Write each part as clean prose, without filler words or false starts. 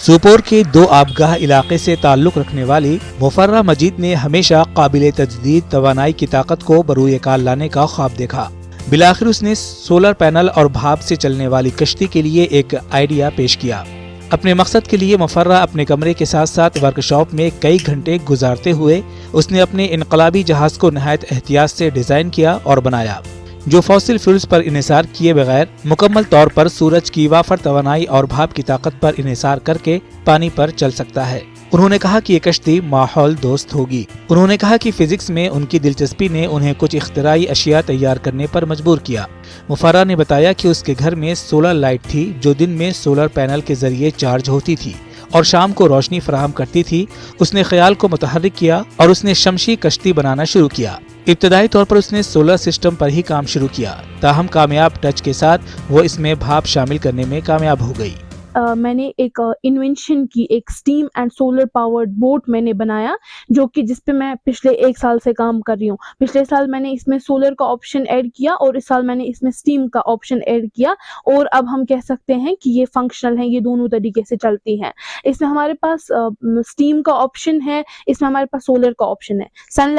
سوپور کے دو آبگاہ علاقے سے تعلق رکھنے والی مفرہ مجید نے ہمیشہ قابل تجدید توانائی کی طاقت کو بروئے کار لانے کا خواب دیکھا۔ بالآخر اس نے سولر پینل اور بھاپ سے چلنے والی کشتی کے لیے ایک آئیڈیا پیش کیا۔ اپنے مقصد کے لیے مفرہ اپنے کمرے کے ساتھ ساتھ ورکشاپ میں کئی گھنٹے گزارتے ہوئے اس نے اپنے انقلابی جہاز کو نہایت احتیاط سے ڈیزائن کیا اور بنایا، جو فوسل فیولز پر انحصار کیے بغیر مکمل طور پر سورج کی وافر توانائی اور بھاپ کی طاقت پر انحصار کر کے پانی پر چل سکتا ہے۔ انہوں نے کہا کہ یہ کشتی ماحول دوست ہوگی۔ انہوں نے کہا کہ فزکس میں ان کی دلچسپی نے انہیں کچھ اختراعی اشیاء تیار کرنے پر مجبور کیا۔ مفرہ نے بتایا کہ اس کے گھر میں سولر لائٹ تھی جو دن میں سولر پینل کے ذریعے چارج ہوتی تھی اور شام کو روشنی فراہم کرتی تھی۔ اس نے خیال کو متحرک کیا اور اس نے شمشی کشتی بنانا شروع کیا۔ ابتدائی طور پر اس نے سولر سسٹم پر ہی کام شروع کیا، تاہم کامیاب ٹچ کے ساتھ وہ اس میں بھاپ شامل کرنے میں کامیاب ہو گئی۔ میں نے ایک انوینشن کی، ایک steam and solar powered boat میں نے بنایا، جو کہ جس پہ میں پچھلے 1 سال سے کام کر رہی ہوں۔ پچھلے سال میں نے اس میں سولر کا آپشن ایڈ کیا اور اس سال میں نے اس میں اسٹیم کا آپشن ایڈ کیا، اور اب ہم کہہ سکتے ہیں کہ یہ فنکشنل ہیں، یہ دونوں طریقے سے چلتی ہیں۔ اس میں ہمارے پاس اسٹیم کا آپشن ہے، اس میں ہمارے پاس سولر کا آپشن ہے۔ سن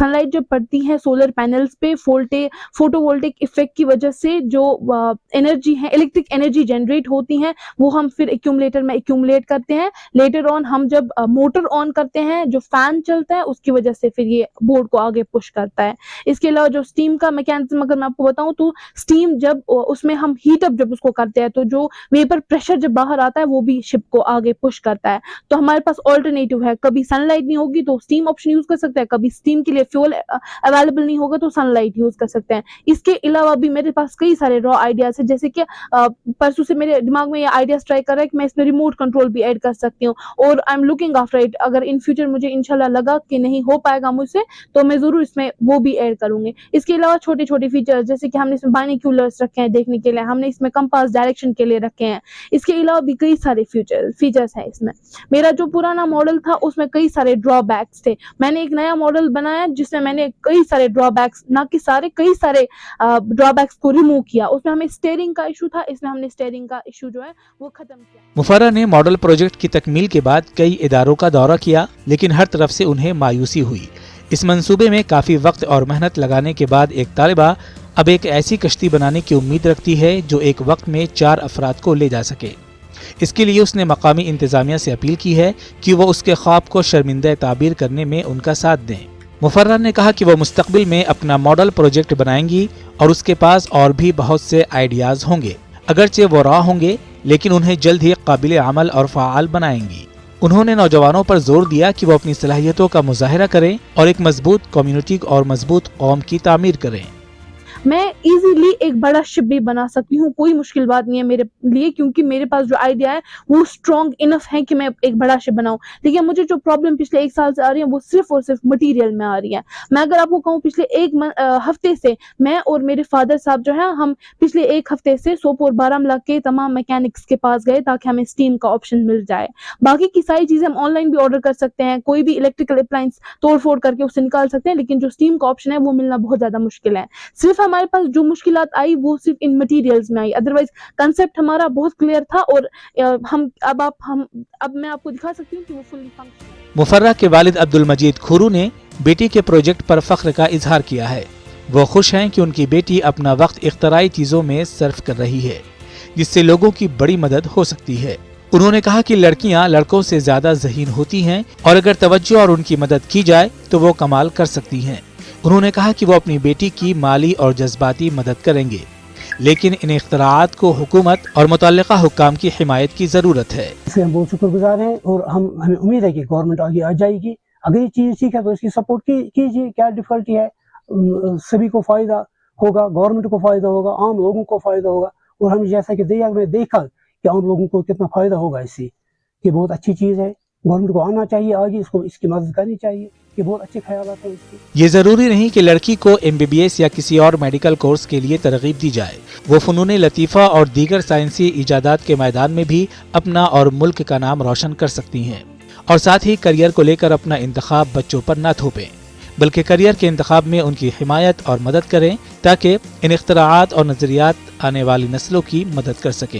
لائٹ جب پڑتی ہے سولر پینلز پہ، فوٹو وولٹک افیکٹ کی وجہ سے جو انرجی ہے، الیکٹرک انرجی جنریٹ ہوتی ہیں، وہ ہم پھر ایکیومولیٹر میں ایکیومولیٹ کرتے ہیں۔ لیٹر آن ہم جب موٹر آن کرتے ہیں، جو فین چلتا ہے، اس کی وجہ سے پھر یہ بورڈ کو آگے پش کرتا ہے۔ اس کے علاوہ جو اسٹیم کا میکینزم اگر میں آپ کو بتاؤں تو اسٹیم جب اس میں ہم ہیٹ اپ جب اس کو کرتے ہیں تو جو ویپر پریشر جب باہر آتا ہے وہ بھی شپ کو آگے پش کرتا ہے۔ تو ہمارے پاس آلٹرنیٹو ہے، کبھی سن لائٹ نہیں ہوگی تو اسٹیم آپشن یوز کر سکتے ہیں، کبھی اسٹیم کے لیے فیول اویلیبل نہیں ہوگا تو سن لائٹ یوز کر سکتے ہیں۔ اس کے علاوہ بھی میرے پاس کئی سارے را آئیڈیاز ہیں، جیسے کہ پرسوں سے میرے دماغ میں یہ آئیڈیاز ٹرائی کر رہا ہے کہ میں اس میں ریموٹ کنٹرول بھی ایڈ کر سکتی ہوں، اور I am looking after it. اگر ان فیوچر مجھے انشاءاللہ لگا کہ نہیں ہو پائے گا مجھ سے تو میں ضرور اس میں وہ بھی ایڈ کروں گی۔ اس کے علاوہ چھوٹے چھوٹے فیچرز جیسے کہ ہم نے اس میں بائنیکولرز رکھے ہیں دیکھنے کے لیے، ہم نے اس میں کمپاس ڈائریکشن کے لیے رکھے ہیں۔ اس کے علاوہ بھی کئی سارے فیچرز ہیں اس میں۔ میرا جو پرانا ماڈل تھا اس میں کئی سارے ڈرا بیکس تھے، میں نے ایک نیا ماڈل بنایا جس میں نے کئی سارے ڈرا بیکس، نہ کہ سارے، کئی سارے ڈرا بیکس کو ریموو کیا۔ اس میں ہمیں اسٹیئرنگ کا ایشو تھا، اس میں ہم نے اسٹیئرنگ کا ایشو جو ہے وہ ختم کیا۔ مفرہ نے ماڈل پروجیکٹ کی تکمیل کے بعد کئی اداروں کا دورہ کیا، لیکن ہر طرف سے انہیں مایوسی ہوئی۔ اس منصوبے میں کافی وقت اور محنت لگانے کے بعد ایک طالبہ اب ایک ایسی کشتی بنانے کی امید رکھتی ہے جو ایک وقت میں 4 افراد کو لے جا سکے۔ اس کے لیے اس نے مقامی انتظامیہ سے اپیل کی ہے کہ وہ اس کے خواب کو شرمندہ تعبیر کرنے میں ان کا ساتھ دیں۔ مفرہ نے کہا کہ وہ مستقبل میں اپنا ماڈل پروجیکٹ بنائیں گی اور اس کے پاس اور بھی بہت سے آئیڈیاز ہوں گے، اگرچہ وہ ہوں گے لیکن انہیں جلد ہی قابل عمل اور فعال بنائیں گی۔ انہوں نے نوجوانوں پر زور دیا کہ وہ اپنی صلاحیتوں کا مظاہرہ کریں اور ایک مضبوط کمیونٹی اور مضبوط قوم کی تعمیر کریں۔ میں ایزیلی ایک بڑا شپ بھی بنا سکتی ہوں، کوئی مشکل بات نہیں ہے میرے لیے، کیونکہ میرے پاس جو آئیڈیا ہے وہ اسٹرانگ انف ہے کہ میں ایک بڑا شپ بناؤں۔ لیکن مجھے جو پرابلم پچھلے 1 سال سے آ رہی ہے وہ صرف اور صرف مٹیریل میں آ رہی ہے۔ میں اگر آپ کو کہوں پچھلے 1 ہفتے سے میں اور میرے فادر صاحب جو ہے، ہم پچھلے 1 ہفتے سے سوپور بارہمولہ کے تمام میکینکس کے پاس گئے تاکہ ہمیں اسٹیم کا آپشن مل جائے۔ باقی کی ساری چیزیں ہم آن لائن بھی آرڈر کر سکتے ہیں، کوئی بھی الیکٹریکل اپلائنس توڑ پھوڑ کر کے اسے نکال سکتے ہیں، لیکن جو اسٹیم کا آپشن ہے وہ ملنا بہت زیادہ مشکل ہے۔ صرف ہمارے پاس جو مشکلات آئی وہ صرف ان مٹیریلز میں آئی، ادروائز کنسپٹ ہمارا بہت کلیئر تھا، اور اب میں آپ کو دکھا سکتی ہوں کہ وہ فلی فنکشنل۔ مفرہ کے والد عبدالمجید کھورو نے بیٹی کے پروجیکٹ پر فخر کا اظہار کیا ہے۔ وہ خوش ہیں کہ ان کی بیٹی اپنا وقت اختراعی چیزوں میں صرف کر رہی ہے جس سے لوگوں کی بڑی مدد ہو سکتی ہے۔ انہوں نے کہا کہ لڑکیاں لڑکوں سے زیادہ ذہین ہوتی ہیں اور اگر توجہ اور ان کی مدد کی جائے تو وہ کمال کر سکتی ہیں۔ انہوں نے کہا کہ وہ اپنی بیٹی کی مالی اور جذباتی مدد کریں گے، لیکن ان اختراعات کو حکومت اور متعلقہ حکام کی حمایت کی ضرورت ہے۔ اس سے ہم بہت شکر گزار ہیں اور ہمیں امید ہے کہ گورنمنٹ آگے آ جائے گی۔ اگر یہ چیز ٹھیک ہے تو اس کی سپورٹ کیجیے، کیا ڈیفیکلٹی ہے، سبھی کو فائدہ ہوگا، گورنمنٹ کو فائدہ ہوگا، عام لوگوں کو فائدہ ہوگا، اور ہم جیسا کہ دیکھا کہ عام لوگوں کو کتنا فائدہ ہوگا اس سے۔ یہ بہت اچھی چیز ہے، گورنمنٹ کو آنا چاہیے آگے، اس کی مدد کرنی چاہیے، یہ بہت اچھے خیالات ہیں اس کی۔ یہ ضروری نہیں کہ لڑکی کو MBBS یا کسی اور میڈیکل کورس کے لیے ترغیب دی جائے، وہ فنون لطیفہ اور دیگر سائنسی ایجادات کے میدان میں بھی اپنا اور ملک کا نام روشن کر سکتی ہیں، اور ساتھ ہی کریئر کو لے کر اپنا انتخاب بچوں پر نہ تھوپیں، بلکہ کریئر کے انتخاب میں ان کی حمایت اور مدد کریں تاکہ ان اختراعات اور نظریات آنے والی نسلوں کی مدد کر سکیں۔